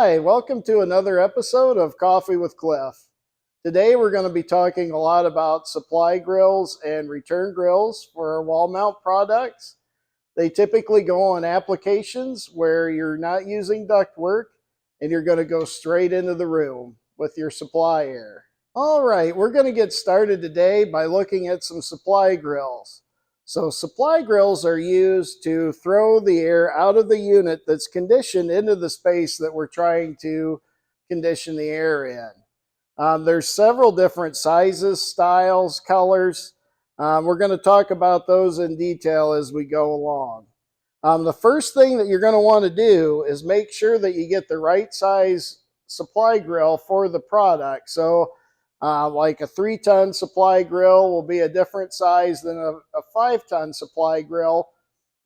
Hi, welcome to another episode of Coffee with Cliff. Today we're going to be talking a lot about supply grills and return grills for our wall mount products. They typically go on applications where you're not using ductwork and you're going to go straight into the room with your supply air. All right, we're going to get started today by looking at some supply grills. So supply grills are used to throw the air out of the unit that's conditioned into the space that we're trying to condition the air in. There's several different sizes, styles, colors. We're going to talk about those in detail as we go along. The first thing that you're going to want to do is make sure that you get the right size supply grill for the product. So like a 3-ton supply grill will be a different size than a 5-ton supply grill.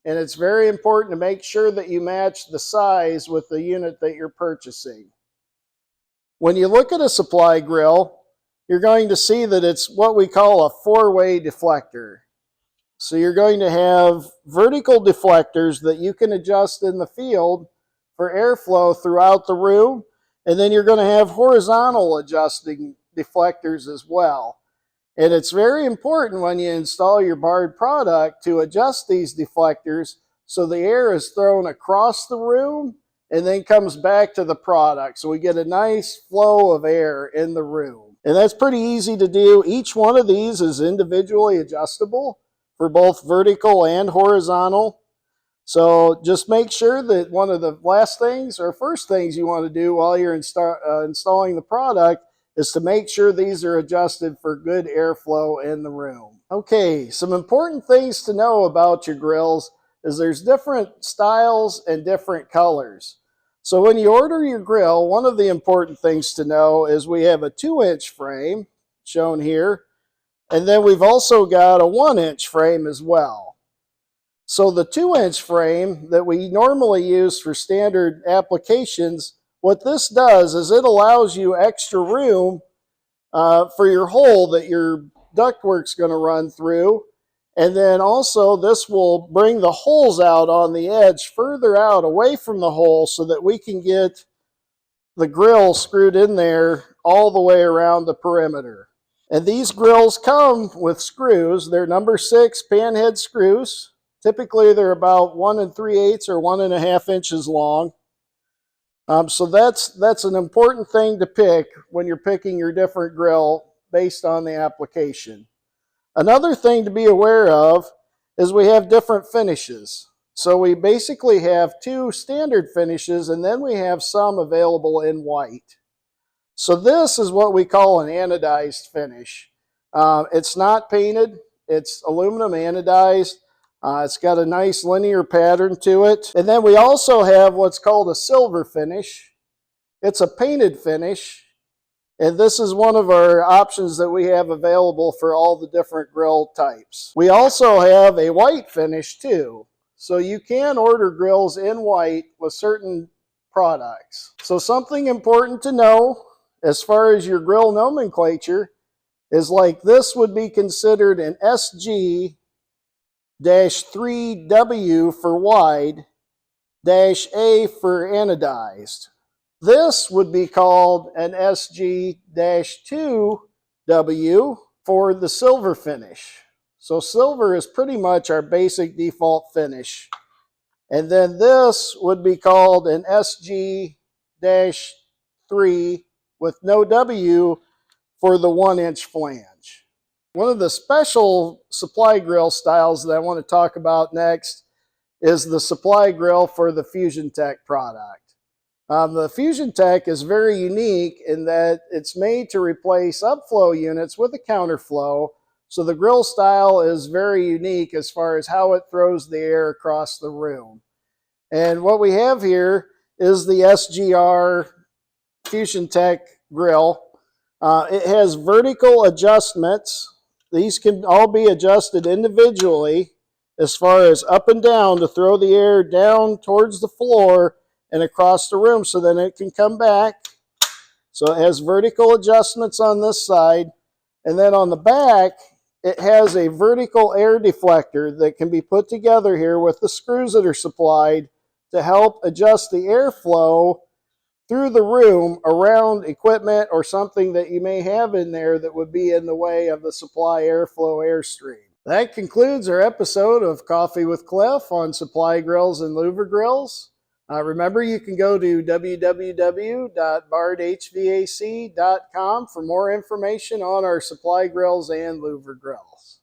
And it's very important to make sure that you match the size with the unit that you're purchasing. When you look at a supply grill, you're going to see that it's what we call a 4-way deflector. So you're going to have vertical deflectors that you can adjust in the field for airflow throughout the room. And then you're going to have horizontal adjusting deflectors as well. And it's very important when you install your barred product to adjust these deflectors so the air is thrown across the room and then comes back to the product. So we get a nice flow of air in the room. And that's pretty easy to do. Each one of these is individually adjustable for both vertical and horizontal. So just make sure that one of the last things or first things you want to do while you're installing the product is to make sure these are adjusted for good airflow in the room. Okay, some important things to know about your grills is there's different styles and different colors. So when you order your grill, one of the important things to know is we have a 2-inch frame shown here, and then we've also got a 1-inch frame as well. So the 2-inch frame that we normally use for standard applications, what this does is it allows you extra room for your hole that your ductwork's going to run through. And then also this will bring the holes out on the edge further out away from the hole so that we can get the grill screwed in there all the way around the perimeter. And these grills come with screws. They're number 6 panhead screws. Typically they're about 1 3/8 or 1.5 inches long. So that's an important thing to pick when you're picking your different grill based on the application. Another thing to be aware of is we have different finishes. So we basically have 2 standard finishes and then we have some available in white. So this is what we call an anodized finish. It's not painted, it's aluminum anodized. It's got a nice linear pattern to it. And then we also have what's called a silver finish. It's a painted finish. And this is one of our options that we have available for all the different grill types. We also have a white finish too. So you can order grills in white with certain products. So something important to know as far as your grill nomenclature is like this would be considered an SG -3W for wide, -A for anodized. This would be called an SG-2W for the silver finish. So silver is pretty much our basic default finish. And then this would be called an SG-3 with no W for the 1-inch flange. One of the special supply grill styles that I want to talk about next is the supply grill for the Fusion Tech product. The Fusion Tech is very unique in that it's made to replace upflow units with a counterflow. So the grill style is very unique as far as how it throws the air across the room. And what we have here is the SGR Fusion Tech grill. It has vertical adjustments. These can all be adjusted individually as far as up and down to throw the air down towards the floor and across the room so then it can come back. So it has vertical adjustments on this side. And then on the back, it has a vertical air deflector that can be put together here with the screws that are supplied to help adjust the airflow through the room around equipment or something that you may have in there that would be in the way of the supply airflow airstream. That concludes our episode of Coffee with Cliff on supply grills and louver grills. Remember, you can go to www.bardhvac.com for more information on our supply grills and louver grills.